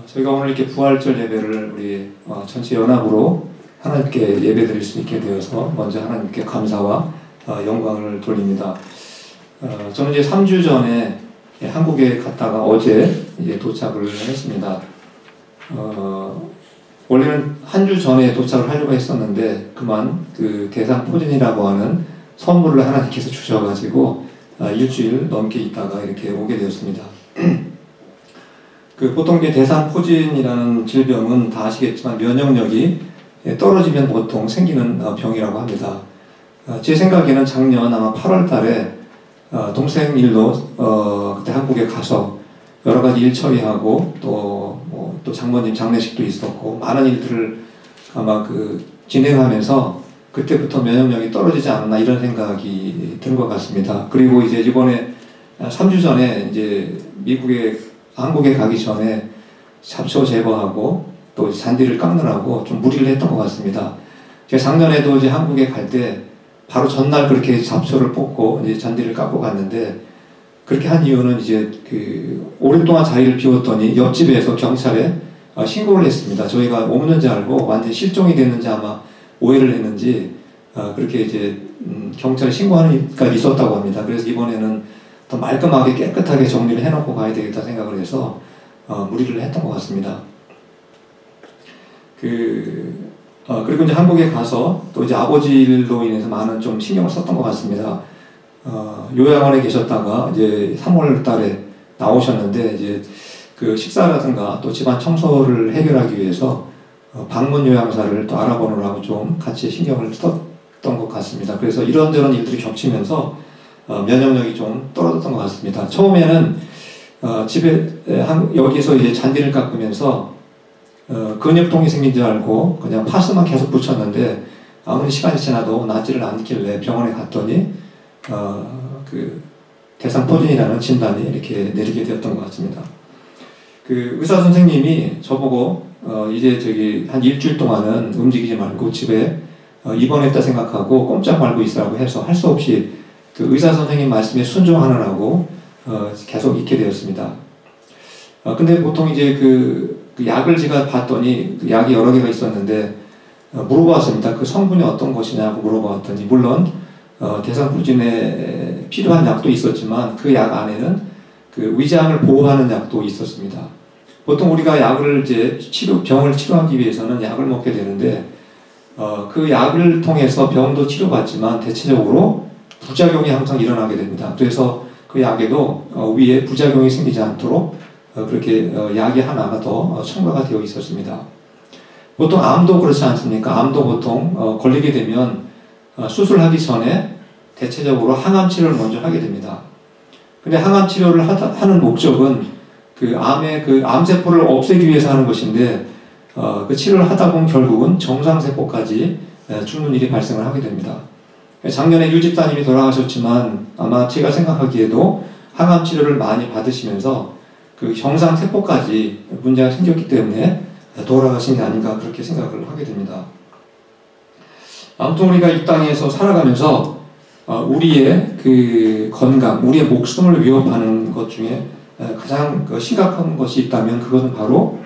저희가 오늘 이렇게 부활절 예배를 우리 전체 연합으로 하나님께 예배드릴 수 있게 되어서 먼저 하나님께 감사와 영광을 돌립니다. 저는 이제 3주 전에 한국에 갔다가 어제 이제 도착을 했습니다. 원래는 한 주 전에 도착을 하려고 했었는데 그만 그 대상포진이라고 하는 선물을 하나님께서 주셔가지고 일주일 넘게 있다가 이렇게 오게 되었습니다. 그 보통 대상포진이라는 질병은 다 아시겠지만 면역력이 떨어지면 보통 생기는 병이라고 합니다. 제 생각에는 작년 아마 8월 달에 동생 일로 그때 한국에 가서 여러 가지 일 처리하고 또 장모님 장례식도 있었고 많은 일들을 아마 진행하면서 그때부터 면역력이 떨어지지 않았나 이런 생각이 든 것 같습니다. 그리고 이제 이번에 3주 전에 이제 한국에 가기 전에 잡초 제거하고 또 잔디를 깎느라고 좀 무리를 했던 것 같습니다. 제가 작년에도 이제 한국에 갈 때 바로 전날 그렇게 잡초를 뽑고 이제 잔디를 깎고 갔는데 그렇게 한 이유는 이제 오랫동안 자리를 비웠더니 옆집에서 경찰에 신고를 했습니다. 저희가 없는지 알고 완전히 실종이 됐는지 아마 오해를 했는지 그렇게 이제 경찰에 신고하는 일까지 있었다고 합니다. 그래서 이번에는 더 말끔하게 깨끗하게 정리를 해놓고 가야 되겠다 생각을 해서 무리를 했던 것 같습니다. 그리고 이제 한국에 가서 또 이제 아버지 일로 인해서 많은 좀 신경을 썼던 것 같습니다. 요양원에 계셨다가 이제 3월 달에 나오셨는데 이제 식사라든가 또 집안 청소를 해결하기 위해서 방문 요양사를 또 알아보느라고 좀 같이 신경을 썼던 것 같습니다. 그래서 이런저런 일들이 겹치면서 면역력이 좀 떨어졌던 것 같습니다. 처음에는 여기서 이제 잔디를 깎으면서 근육통이 생긴 줄 알고 그냥 파스만 계속 붙였는데 아무리 시간이 지나도 낫지를 않길래 병원에 갔더니 대상포진이라는 진단이 이렇게 내리게 되었던 것 같습니다. 의사 선생님이 저보고 이제 한 일주일 동안은 움직이지 말고 집에 입원했다 생각하고 꼼짝 말고 있으라고 해서 할 수 없이 의사 선생님 말씀에 순종하느라고 계속 있게 되었습니다. 근데 보통 이제 약을 제가 봤더니 약이 여러 개가 있었는데 물어봤습니다. 그 성분이 어떤 것이냐고 물어봤더니 물론 대상포진에 필요한 약도 있었지만 그 약 안에는 위장을 보호하는 약도 있었습니다. 보통 우리가 약을 이제 병을 치료하기 위해서는 약을 먹게 되는데 그 약을 통해서 병도 치료받지만 대체적으로 부작용이 항상 일어나게 됩니다. 그래서 그 약에도 위에 부작용이 생기지 않도록 그렇게 약이 하나가 더 첨가가 되어 있었습니다. 보통 암도 그렇지 않습니까? 암도 보통 걸리게 되면 수술하기 전에 대체적으로 항암 치료를 먼저 하게 됩니다. 근데 항암 치료를 하는 목적은 암의 암세포를 없애기 위해서 하는 것인데 그 치료를 하다 보면 결국은 정상세포까지 죽는 일이 발생을 하게 됩니다. 작년에 유 집사님이 돌아가셨지만 아마 제가 생각하기에도 항암 치료를 많이 받으시면서 정상세포까지 문제가 생겼기 때문에 돌아가신 게 아닌가 그렇게 생각을 하게 됩니다. 아무튼 우리가 이 땅에서 살아가면서 우리의 건강, 우리의 목숨을 위협하는 것 중에 가장 심각한 것이 있다면 그것은 바로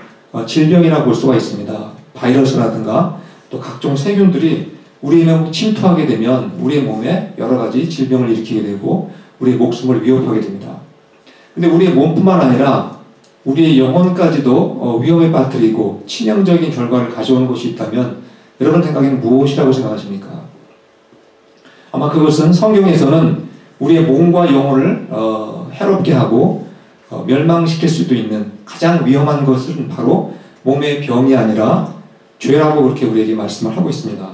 질병이라고 볼 수가 있습니다. 바이러스라든가 또 각종 세균들이 우리의 몸에 침투하게 되면 우리의 몸에 여러 가지 질병을 일으키게 되고 우리의 목숨을 위협하게 됩니다. 근데 우리의 몸뿐만 아니라 우리의 영혼까지도 위험에 빠뜨리고 치명적인 결과를 가져오는 것이 있다면 여러분 생각에는 무엇이라고 생각하십니까? 아마 그것은 성경에서는 우리의 몸과 영혼을 해롭게 하고 멸망시킬 수도 있는 가장 위험한 것은 바로 몸의 병이 아니라 죄라고 그렇게 우리에게 말씀을 하고 있습니다.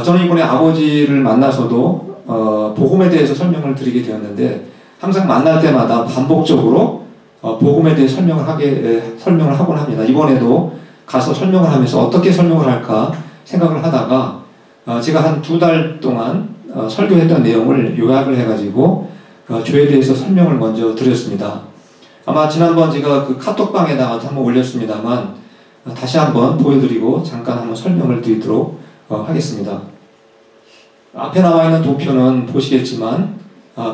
저는 이번에 아버지를 만나서도 복음에 대해서 설명을 드리게 되었는데 항상 만날 때마다 반복적으로 복음에 대해 설명을 하곤 합니다. 이번에도 가서 설명을 하면서 어떻게 설명을 할까 생각을 하다가 제가 한 2달 동안 설교했던 내용을 요약을 해가지고 죄에 대해서 설명을 먼저 드렸습니다. 아마 지난번 제가 카톡방에다가 한번 올렸습니다만 다시 한번 보여드리고 잠깐 한번 설명을 드리도록 하겠습니다. 앞에 나와 있는 도표는 보시겠지만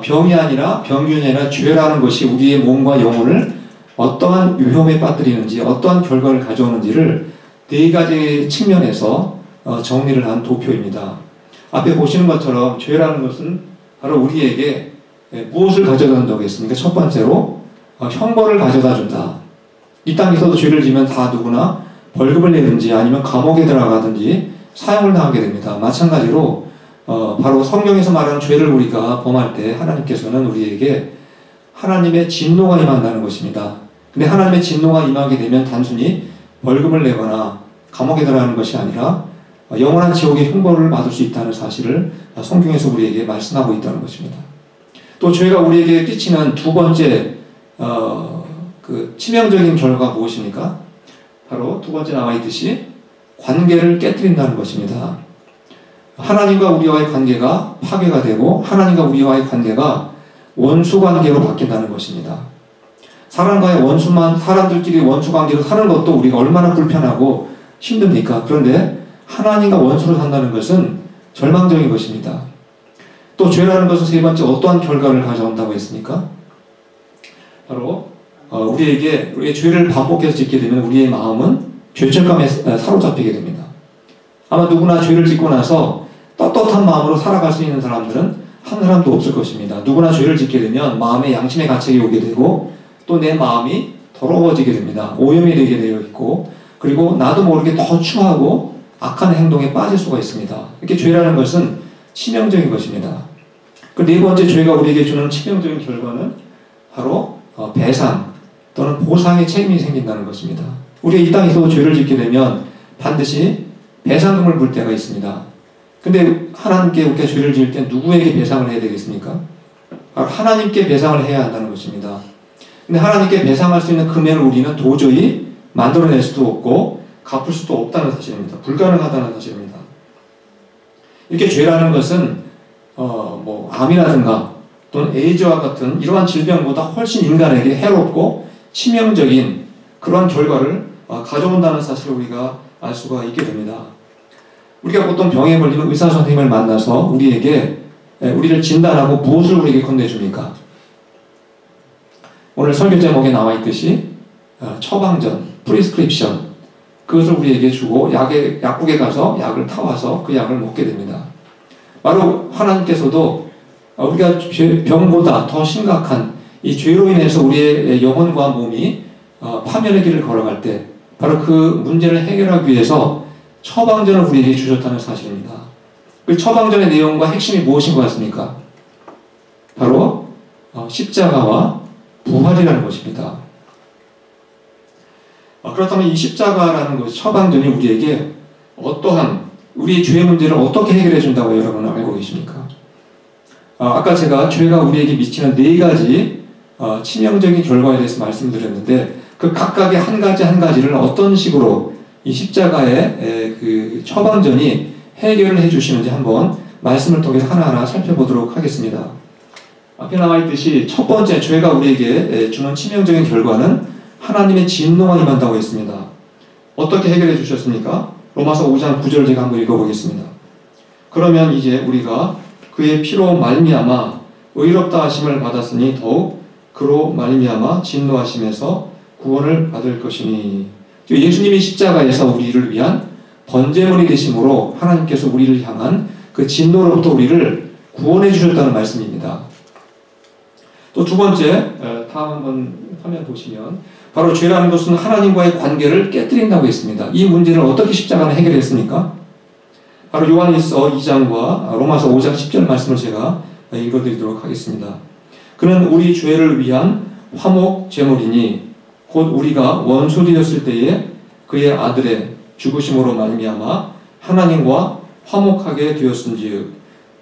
병이 아니라 병균이 아니라 죄라는 것이 우리의 몸과 영혼을 어떠한 위험에 빠뜨리는지, 어떠한 결과를 가져오는지를 네 가지 측면에서 정리를 한 도표입니다. 앞에 보시는 것처럼 죄라는 것은 바로 우리에게 무엇을 가져다 준다고 했습니까? 첫 번째로 형벌을 가져다 준다. 이 땅에서도 죄를 지면 다 누구나 벌금을 내든지 아니면 감옥에 들어가든지 사형을 당하게 됩니다. 마찬가지로 바로 성경에서 말하는 죄를 우리가 범할 때 하나님께서는 우리에게 하나님의 진노가 임한다는 것입니다. 근데 하나님의 진노가 임하게 되면 단순히 벌금을 내거나 감옥에 들어가는 것이 아니라 영원한 지옥의 형벌을 받을 수 있다는 사실을 성경에서 우리에게 말씀하고 있다는 것입니다. 또 죄가 우리에게 끼치는 두 번째 그 치명적인 결과가 무엇입니까? 바로 두 번째 나와 있듯이 관계를 깨뜨린다는 것입니다. 하나님과 우리와의 관계가 파괴가 되고 하나님과 우리와의 관계가 원수 관계로 바뀐다는 것입니다. 사람들끼리 원수 관계로 사는 것도 우리가 얼마나 불편하고 힘듭니까? 그런데 하나님과 원수로 산다는 것은 절망적인 것입니다. 또 죄라는 것은 세 번째 어떠한 결과를 가져온다고 했습니까? 바로 우리의 죄를 반복해서 짓게 되면 우리의 마음은 죄책감에 사로잡히게 됩니다. 아마 누구나 죄를 짓고 나서 떳떳한 마음으로 살아갈 수 있는 사람들은 한 사람도 없을 것입니다. 누구나 죄를 짓게 되면 마음에 양심의 가책이 오게 되고 또 내 마음이 더러워지게 됩니다. 오염이 되게 되어 있고 그리고 나도 모르게 더 추하고 악한 행동에 빠질 수가 있습니다. 이렇게 죄라는 것은 치명적인 것입니다. 그 네 번째 죄가 우리에게 주는 치명적인 결과는 바로 배상 또는 보상의 책임이 생긴다는 것입니다. 우리가 이 땅에서 죄를 짓게 되면 반드시 배상금을 물 때가 있습니다. 근데 하나님께 우리가 죄를 지을 때 누구에게 배상을 해야 되겠습니까? 하나님께 배상을 해야 한다는 것입니다. 근데 하나님께 배상할 수 있는 금액을 우리는 도저히 만들어낼 수도 없고 갚을 수도 없다는 사실입니다. 불가능하다는 사실입니다. 이렇게 죄라는 것은 암이라든가 또는 에이즈와 같은 이러한 질병보다 훨씬 인간에게 해롭고 치명적인 그러한 결과를 가져온다는 사실을 우리가 알 수가 있게 됩니다. 우리가 보통 병에 걸리면 의사 선생님을 만나서 우리를 진단하고 무엇을 우리에게 건네줍니까? 오늘 설교 제목에 나와 있듯이 처방전, 프리스크립션 그것을 우리에게 주고 약국에 가서 약을 타와서 그 약을 먹게 됩니다. 바로 하나님께서도 우리가 병보다 더 심각한 이 죄로 인해서 우리의 영혼과 몸이 파멸의 길을 걸어갈 때 바로 그 문제를 해결하기 위해서 처방전을 우리에게 주셨다는 사실입니다. 그 처방전의 내용과 핵심이 무엇인 것 같습니까? 바로 십자가와 부활이라는 것입니다. 그렇다면 이 십자가라는 것, 처방전이 우리에게 어떠한 우리의 죄의 문제를 어떻게 해결해 준다고 여러분 알고 계십니까? 아까 제가 죄가 우리에게 미치는 네 가지 치명적인 결과에 대해서 말씀드렸는데 그 각각의 한 가지를 어떤 식으로 이 십자가의 그 처방전이 해결을 해주시는지 한번 말씀을 통해서 하나하나 살펴보도록 하겠습니다. 앞에 나와 있듯이 첫 번째 죄가 우리에게 주는 치명적인 결과는 하나님의 진노가 임한다고 했습니다. 어떻게 해결해 주셨습니까? 로마서 5장 9절 제가 한번 읽어보겠습니다. 그러면 이제 우리가 그의 피로 말미암아 의롭다 하심을 받았으니 더욱 그로 말미암아 진노하심에서 구원을 받을 것이니 예수님이 십자가에서 우리를 위한 번제물이 되심으로 하나님께서 우리를 향한 그 진노로부터 우리를 구원해 주셨다는 말씀입니다. 또 두 번째, 다음 한번 화면 보시면 바로 죄라는 것은 하나님과의 관계를 깨뜨린다고 했습니다. 이 문제를 어떻게 십자가는 해결했습니까? 바로 요한일서 2장과 로마서 5장 10절 말씀을 제가 읽어드리도록 하겠습니다. 그는 우리 죄를 위한 화목 제물이니 곧 우리가 원수 되었을 때에 그의 아들의 죽으심으로 말미암아 하나님과 화목하게 되었은즉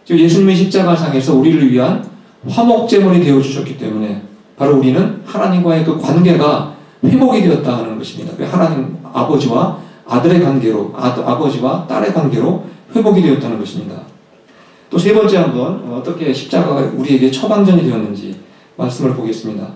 예수님의 십자가상에서 우리를 위한 화목 제물이 되어 주셨기 때문에 바로 우리는 하나님과의 그 관계가 회복이 되었다 하는 것입니다. 하나님 아버지와 아들의 관계로 아버지와 딸의 관계로 회복이 되었다는 것입니다. 또 세 번째 한번 어떻게 십자가가 우리에게 처방전이 되었는지 말씀을 보겠습니다.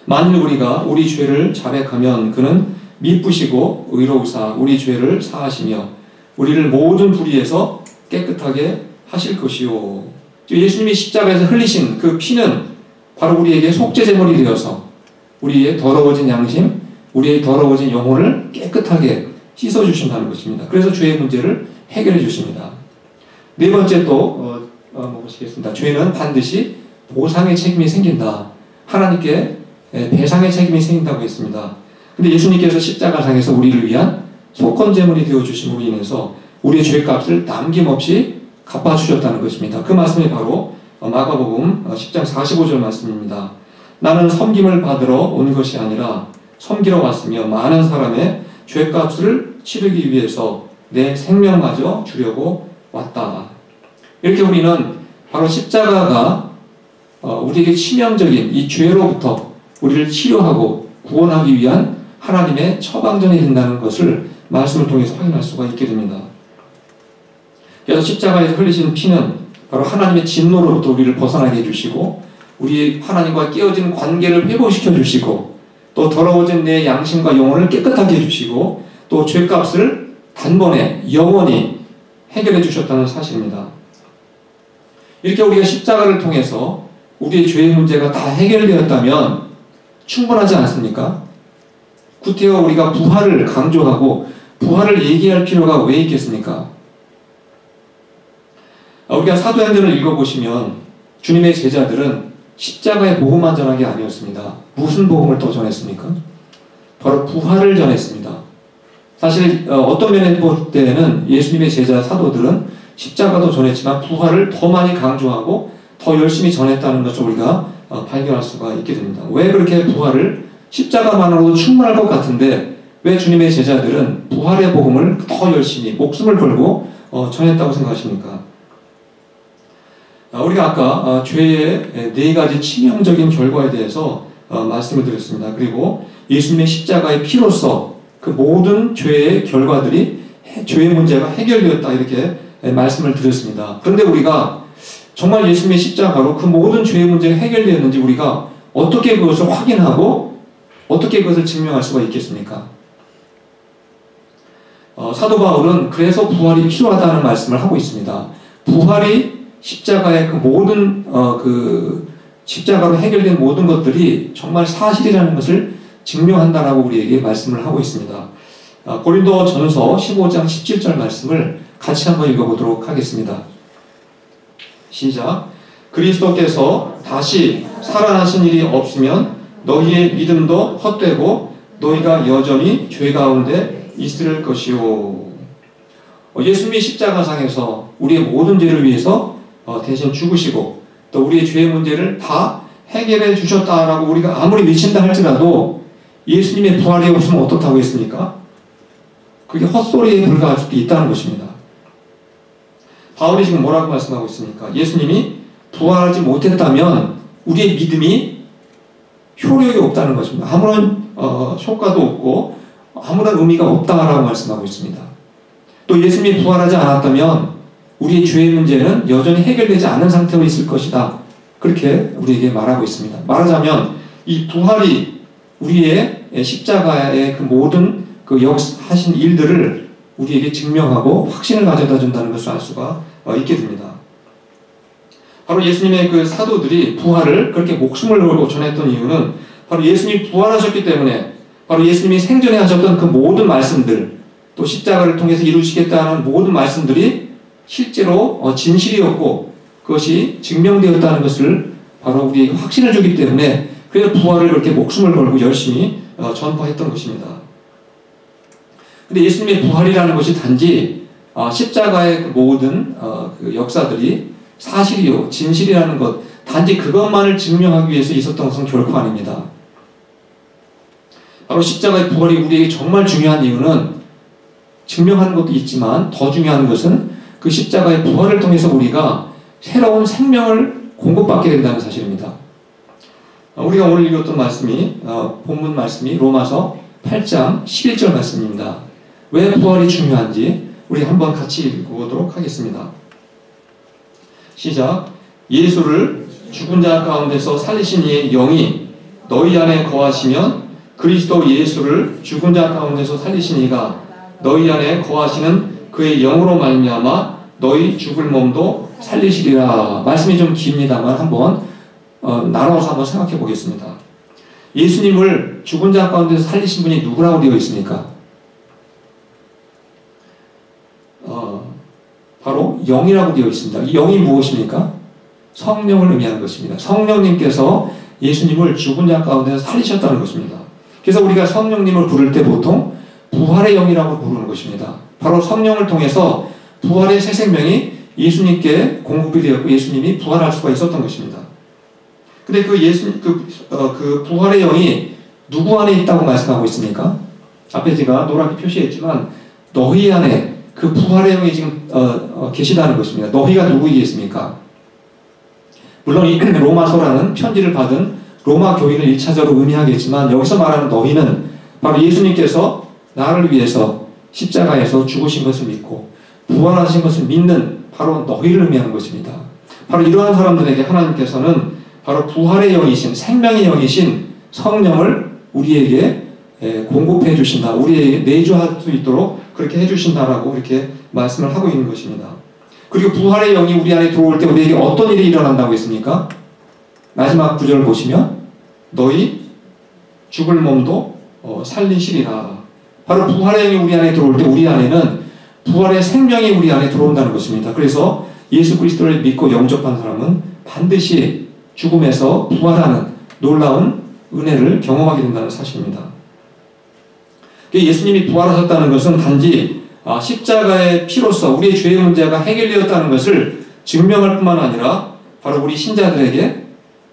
만일 우리가 우리 죄를 자백하면 그는 미쁘시고 의로우사 우리 죄를 사하시며 우리를 모든 불의에서 깨끗하게 하실 것이요. 예수님이 십자가에서 흘리신 그 피는 바로 우리에게 속죄제물이 되어서 우리의 더러워진 양심, 우리의 더러워진 영혼을 깨끗하게 씻어주신다는 것입니다. 그래서 죄의 문제를 해결해 주십니다. 네 번째 또 보시겠습니다. 죄는 반드시 보상의 책임이 생긴다. 하나님께 배상의 책임이 생긴다고 했습니다. 근데 예수님께서 십자가상에서 우리를 위한 속건제물이 되어주심으로 인해서 우리의 죄값을 남김없이 갚아주셨다는 것입니다. 그 말씀이 바로 마가복음 10장 45절 말씀입니다. 나는 섬김을 받으러 온 것이 아니라 섬기러 왔으며 많은 사람의 죄값을 치르기 위해서 내 생명마저 주려고 왔다. 이렇게 우리는 바로 십자가가 우리에게 치명적인 이 죄로부터 우리를 치료하고 구원하기 위한 하나님의 처방전이 된다는 것을 말씀을 통해서 확인할 수가 있게 됩니다. 그래서 십자가에서 흘리신 피는 바로 하나님의 진노로부터 우리를 벗어나게 해주시고 우리 하나님과 깨어진 관계를 회복시켜 주시고 또 더러워진 내 양심과 영혼을 깨끗하게 해주시고 또 죄값을 단번에 영원히 해결해 주셨다는 사실입니다. 이렇게 우리가 십자가를 통해서 우리의 죄의 문제가 다 해결되었다면 충분하지 않습니까? 구태여 우리가 부활을 강조하고 부활을 얘기할 필요가 왜 있겠습니까? 우리가 사도행전을 읽어보시면 주님의 제자들은 십자가의 복음만 전한 게 아니었습니다. 무슨 복음을 또 전했습니까? 바로 부활을 전했습니다. 사실 어떤 면에 볼 때는 예수님의 제자 사도들은 십자가도 전했지만 부활을 더 많이 강조하고 더 열심히 전했다는 것을 우리가 발견할 수가 있게 됩니다. 왜 그렇게 부활을 십자가만으로도 충분할 것 같은데 왜 주님의 제자들은 부활의 복음을 더 열심히 목숨을 걸고 전했다고 생각하십니까? 우리가 아까 죄의 네 가지 치명적인 결과에 대해서 말씀을 드렸습니다. 그리고 예수님의 십자가의 피로써 그 모든 죄의 결과들이 죄의 문제가 해결되었다 이렇게 말씀을 드렸습니다. 그런데 우리가 정말 예수님의 십자가로 그 모든 죄의 문제가 해결되었는지 우리가 어떻게 그것을 확인하고 어떻게 그것을 증명할 수가 있겠습니까? 사도 바울은 그래서 부활이 필요하다는 말씀을 하고 있습니다. 부활이 십자가의 그 모든 십자가로 해결된 모든 것들이 정말 사실이라는 것을 증명한다라고 우리에게 말씀을 하고 있습니다. 고린도 전서 15장 17절 말씀을 같이 한번 읽어보도록 하겠습니다. 시작. 그리스도께서 다시 살아나신 일이 없으면 너희의 믿음도 헛되고 너희가 여전히 죄 가운데 있을 것이요. 예수님이 십자가상에서 우리의 모든 죄를 위해서 대신 죽으시고 또 우리의 죄의 문제를 다 해결해 주셨다라고 우리가 아무리 외친다 할지라도 예수님의 부활이 없으면 어떻다고 했습니까? 그게 헛소리에 불과할 수도 있다는 것입니다. 바울이 지금 뭐라고 말씀하고 있습니까? 예수님이 부활하지 못했다면 우리의 믿음이 효력이 없다는 것입니다. 아무런 효과도 없고 아무런 의미가 없다라고 말씀하고 있습니다. 또 예수님이 부활하지 않았다면 우리의 죄의 문제는 여전히 해결되지 않은 상태로 있을 것이다. 그렇게 우리에게 말하고 있습니다. 말하자면 이 부활이 우리의 십자가의 그 모든 그 하신 일들을 우리에게 증명하고 확신을 가져다 준다는 것을 알 수가 있게 됩니다. 바로 예수님의 그 사도들이 부활을 그렇게 목숨을 걸고 전했던 이유는 바로 예수님이 부활하셨기 때문에 바로 예수님이 생전에 하셨던 그 모든 말씀들 또 십자가를 통해서 이루시겠다는 모든 말씀들이 실제로 진실이었고 그것이 증명되었다는 것을 바로 우리에게 확신을 주기 때문에 그래서 부활을 그렇게 목숨을 걸고 열심히 전파했던 것입니다. 근데 예수님의 부활이라는 것이 단지 십자가의 그 모든 그 역사들이 사실이요 진실이라는 것 단지 그것만을 증명하기 위해서 있었던 것은 결코 아닙니다. 바로 십자가의 부활이 우리에게 정말 중요한 이유는 증명하는 것도 있지만 더 중요한 것은 그 십자가의 부활을 통해서 우리가 새로운 생명을 공급받게 된다는 사실입니다. 우리가 오늘 읽었던 말씀이 본문 말씀이 로마서 8장 11절 말씀입니다. 왜 부활이 중요한지 우리 한번 같이 읽어보도록 하겠습니다. 시작. 예수를 죽은 자 가운데서 살리신 이의 영이 너희 안에 거하시면 그리스도 예수를 죽은 자 가운데서 살리신 이가 너희 안에 거하시는 그의 영으로 말미암아 너희 죽을 몸도 살리시리라. 말씀이 좀 깁니다만 한번 나눠서 한번 생각해 보겠습니다. 예수님을 죽은 자 가운데서 살리신 분이 누구라고 되어 있습니까? 바로 영이라고 되어 있습니다. 이 영이 무엇입니까? 성령을 의미하는 것입니다. 성령님께서 예수님을 죽은 자 가운데서 살리셨다는 것입니다. 그래서 우리가 성령님을 부를 때 보통 부활의 영이라고 부르는 것입니다. 바로 성령을 통해서 부활의 새 생명이 예수님께 공급이 되었고 예수님이 부활할 수가 있었던 것입니다. 근데 그 부활의 영이 누구 안에 있다고 말씀하고 있습니까? 앞에 제가 노랗게 표시했지만 너희 안에 그 부활의 영이 지금 계시다는 것입니다. 너희가 누구이겠습니까? 물론 이 로마서라는 편지를 받은 로마 교인을 1차적으로 의미하겠지만 여기서 말하는 너희는 바로 예수님께서 나를 위해서 십자가에서 죽으신 것을 믿고 부활하신 것을 믿는 바로 너희를 의미하는 것입니다. 바로 이러한 사람들에게 하나님께서는 바로 부활의 영이신 생명의 영이신 성령을 우리에게 공급해 주신다. 우리에게 내주할 수 있도록 그렇게 해주신다라고 이렇게 말씀을 하고 있는 것입니다. 그리고 부활의 영이 우리 안에 들어올 때 우리에게 어떤 일이 일어난다고 했습니까? 마지막 구절을 보시면 너희 죽을 몸도 살리시리라. 바로 부활의 영이 우리 안에 들어올 때 우리 안에는 부활의 생명이 우리 안에 들어온다는 것입니다. 그래서 예수 그리스도를 믿고 영접한 사람은 반드시 죽음에서 부활하는 놀라운 은혜를 경험하게 된다는 사실입니다. 예수님이 부활하셨다는 것은 단지 십자가의 피로서 우리의 죄의 문제가 해결되었다는 것을 증명할 뿐만 아니라 바로 우리 신자들에게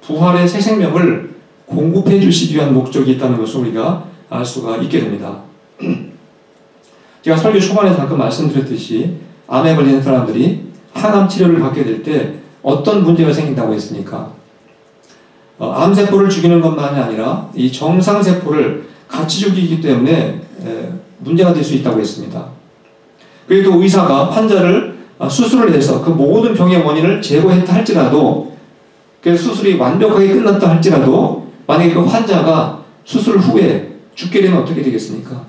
부활의 새 생명을 공급해 주시기 위한 목적이 있다는 것을 우리가 알 수가 있게 됩니다. 제가 설교 초반에 잠깐 말씀드렸듯이 암에 걸리는 사람들이 항암 치료를 받게 될 때 어떤 문제가 생긴다고 했습니까? 암세포를 죽이는 것만이 아니라 이 정상세포를 같이 죽이기 때문에 문제가 될 수 있다고 했습니다. 그래도 의사가 환자를 수술을 해서 그 모든 병의 원인을 제거했다 할지라도 그 수술이 완벽하게 끝났다 할지라도 만약에 그 환자가 수술 후에 죽게 되면 어떻게 되겠습니까?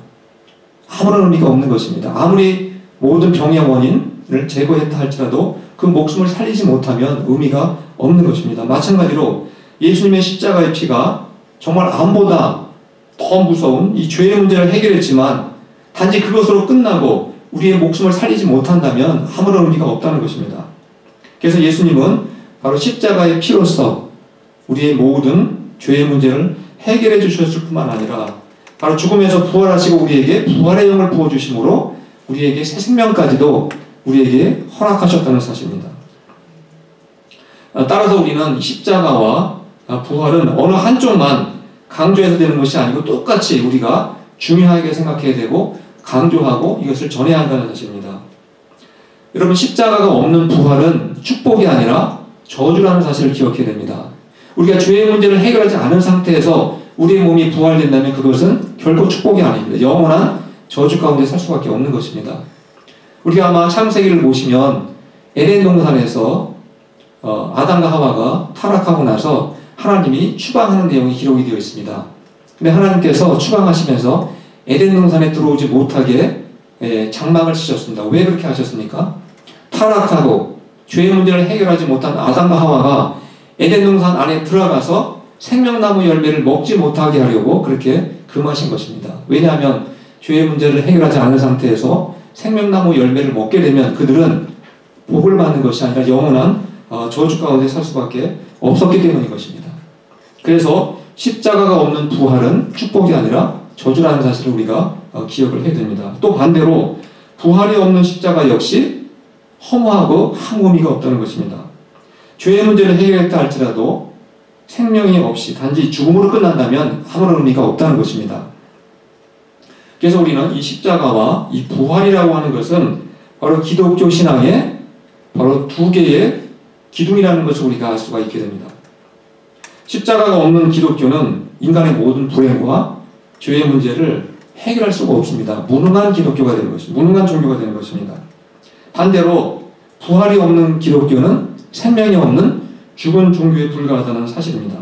아무런 의미가 없는 것입니다. 아무리 모든 병의 원인을 제거했다 할지라도 그 목숨을 살리지 못하면 의미가 없는 것입니다. 마찬가지로 예수님의 십자가의 피가 정말 암보다 더 무서운 이 죄의 문제를 해결했지만 단지 그것으로 끝나고 우리의 목숨을 살리지 못한다면 아무런 의미가 없다는 것입니다. 그래서 예수님은 바로 십자가의 피로서 우리의 모든 죄의 문제를 해결해 주셨을 뿐만 아니라 바로 죽음에서 부활하시고 우리에게 부활의 영을 부어주심으로 우리에게 새 생명까지도 우리에게 허락하셨다는 사실입니다. 따라서 우리는 십자가와 부활은 어느 한쪽만 강조해서 되는 것이 아니고 똑같이 우리가 중요하게 생각해야 되고 강조하고 이것을 전해야 한다는 사실입니다. 여러분 십자가가 없는 부활은 축복이 아니라 저주라는 사실을 기억해야 됩니다. 우리가 죄의 문제를 해결하지 않은 상태에서 우리의 몸이 부활된다면 그것은 결코 축복이 아닙니다. 영원한 저주 가운데 살 수밖에 없는 것입니다. 우리가 아마 창세기를 보시면 에덴 동산에서 아담과 하와가 타락하고 나서 하나님이 추방하는 내용이 기록이 되어 있습니다. 근데 하나님께서 추방하시면서 에덴 동산에 들어오지 못하게 장막을 치셨습니다. 왜 그렇게 하셨습니까? 타락하고 죄의 문제를 해결하지 못한 아담과 하와가 에덴 동산 안에 들어가서 생명나무 열매를 먹지 못하게 하려고 그렇게 금하신 것입니다. 왜냐하면 죄의 문제를 해결하지 않은 상태에서 생명나무 열매를 먹게 되면 그들은 복을 받는 것이 아니라 영원한 저주 가운데 살 수밖에 없었기 때문인 것입니다. 그래서 십자가가 없는 부활은 축복이 아니라 저주라는 사실을 우리가 기억을 해야 됩니다. 또 반대로 부활이 없는 십자가 역시 허무하고 아무 의미가 없다는 것입니다. 죄의 문제를 해결했다 할지라도 생명이 없이 단지 죽음으로 끝난다면 아무런 의미가 없다는 것입니다. 그래서 우리는 이 십자가와 이 부활이라고 하는 것은 바로 기독교 신앙의 바로 두 개의 기둥이라는 것을 우리가 알 수가 있게 됩니다. 십자가가 없는 기독교는 인간의 모든 불행과 죄의 문제를 해결할 수가 없습니다. 무능한 기독교가 되는 것입니다. 무능한 종교가 되는 것입니다. 반대로 부활이 없는 기독교는 생명이 없는 죽은 종교에 불과하다는 사실입니다.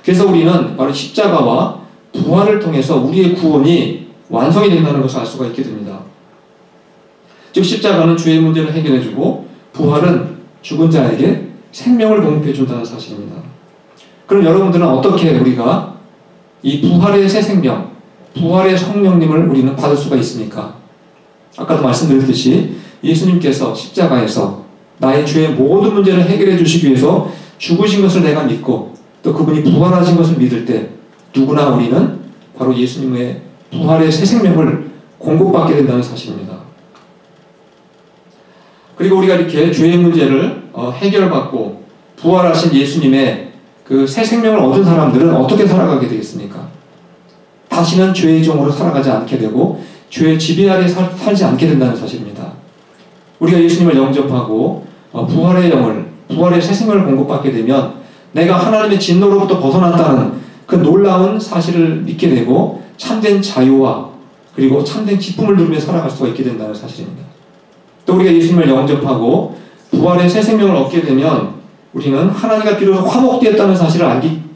그래서 우리는 바로 십자가와 부활을 통해서 우리의 구원이 완성이 된다는 것을 알 수가 있게 됩니다. 즉 십자가는 죄의 문제를 해결해주고 부활은 죽은 자에게 생명을 공급해 준다는 사실입니다. 그럼 여러분들은 어떻게 우리가 이 부활의 새 생명, 부활의 성령님을 우리는 받을 수가 있습니까? 아까도 말씀드렸듯이 예수님께서 십자가에서 나의 죄의 모든 문제를 해결해 주시기 위해서 죽으신 것을 내가 믿고 또 그분이 부활하신 것을 믿을 때 누구나 우리는 바로 예수님의 부활의 새 생명을 공급받게 된다는 사실입니다. 그리고 우리가 이렇게 죄의 문제를 해결받고 부활하신 예수님의 그 새 생명을 얻은 사람들은 어떻게 살아가게 되겠습니까? 다시는 죄의 종으로 살아가지 않게 되고 죄의 지배 아래 살지 않게 된다는 사실입니다. 우리가 예수님을 영접하고 부활의 영을, 부활의 새 생명을 공급받게 되면 내가 하나님의 진노로부터 벗어났다는 그 놀라운 사실을 믿게 되고 참된 자유와 그리고 참된 기쁨을 누리며 살아갈 수가 있게 된다는 사실입니다. 또 우리가 예수님을 영접하고 부활의 새 생명을 얻게 되면 우리는 하나님과 비로소 화목되었다는 사실을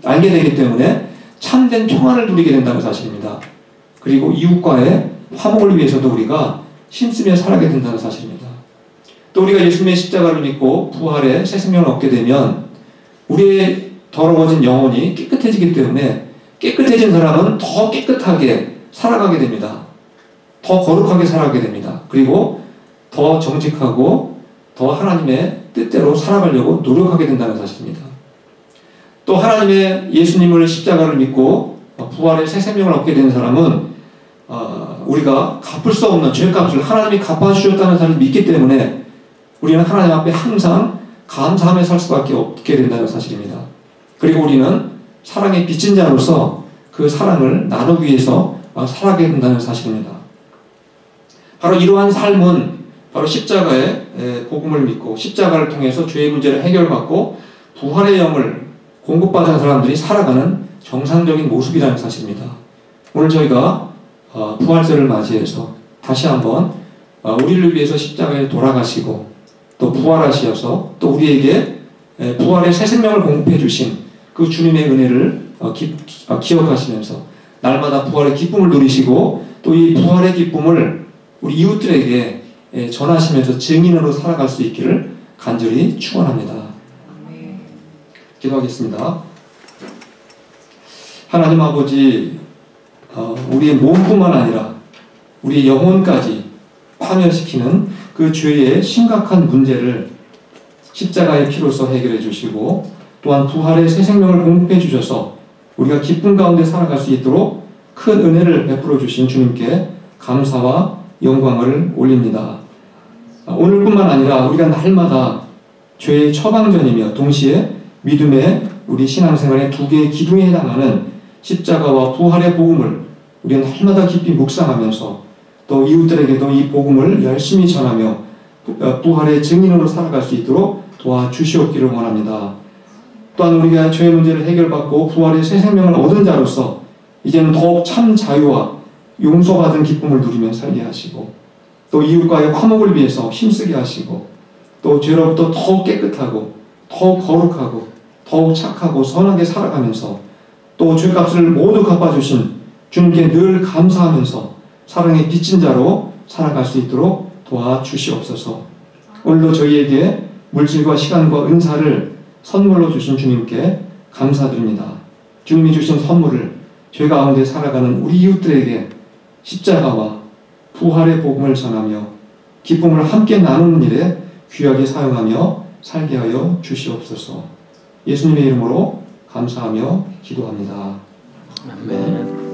알게 되기 때문에 참된 평안을 누리게 된다는 사실입니다. 그리고 이웃과의 화목을 위해서도 우리가 힘쓰며 살아가게 된다는 사실입니다. 또 우리가 예수님의 십자가를 믿고 부활의 새 생명을 얻게 되면 우리의 더러워진 영혼이 깨끗해지기 때문에 깨끗해진 사람은 더 깨끗하게 살아가게 됩니다. 더 거룩하게 살아가게 됩니다. 그리고 더 정직하고 더 하나님의 뜻대로 살아가려고 노력하게 된다는 사실입니다. 또 하나님의 예수님을 십자가를 믿고 부활의 새 생명을 얻게 된 사람은 우리가 갚을 수 없는 죄값을 하나님이 갚아주셨다는 사실을 믿기 때문에 우리는 하나님 앞에 항상 감사하며 살 수밖에 없게 된다는 사실입니다. 그리고 우리는 사랑의 빚진 자로서 그 사랑을 나누기 위해서 살아가게 된다는 사실입니다. 바로 이러한 삶은 바로 십자가의 복음을 믿고 십자가를 통해서 죄의 문제를 해결받고 부활의 영을 공급받은 사람들이 살아가는 정상적인 모습이라는 사실입니다. 오늘 저희가 부활절을 맞이해서 다시 한번 우리를 위해서 십자가에 돌아가시고 또 부활하셔서 또 우리에게 부활의 새 생명을 공급해 주신 그 주님의 은혜를 기억하시면서 날마다 부활의 기쁨을 누리시고 또 이 부활의 기쁨을 우리 이웃들에게 전하시면서 증인으로 살아갈 수 있기를 간절히 축원합니다. 기도하겠습니다. 하나님 아버지, 우리의 몸뿐만 아니라 우리의 영혼까지 파멸시키는 그 죄의 심각한 문제를 십자가의 피로써 해결해 주시고 또한 부활의 새 생명을 공급해 주셔서 우리가 기쁨 가운데 살아갈 수 있도록 큰 은혜를 베풀어 주신 주님께 감사와 영광을 올립니다. 오늘뿐만 아니라 우리가 날마다 죄의 처방전이며 동시에 믿음의 우리 신앙생활의 두 개의 기둥에 해당하는 십자가와 부활의 복음을 우리는 날마다 깊이 묵상하면서 또 이웃들에게도 이 복음을 열심히 전하며 부활의 증인으로 살아갈 수 있도록 도와주시옵기를 원합니다. 또한 우리가 죄의 문제를 해결받고 부활의 새 생명을 얻은 자로서 이제는 더욱 참 자유와 용서받은 기쁨을 누리며 살게 하시고 또 이웃과의 화목을 위해서 힘쓰게 하시고 또 죄로부터 더욱 깨끗하고 더욱 거룩하고 더욱 착하고 선하게 살아가면서 또 죄값을 모두 갚아주신 주님께 늘 감사하면서 사랑의 빚진 자로 살아갈 수 있도록 도와주시옵소서. 오늘도 저희에게 물질과 시간과 은사를 선물로 주신 주님께 감사드립니다. 주님이 주신 선물을 죄 가운데 살아가는 우리 이웃들에게 십자가와 부활의 복음을 전하며 기쁨을 함께 나누는 일에 귀하게 사용하며 살게 하여 주시옵소서. 예수님의 이름으로 감사하며 기도합니다. 아멘.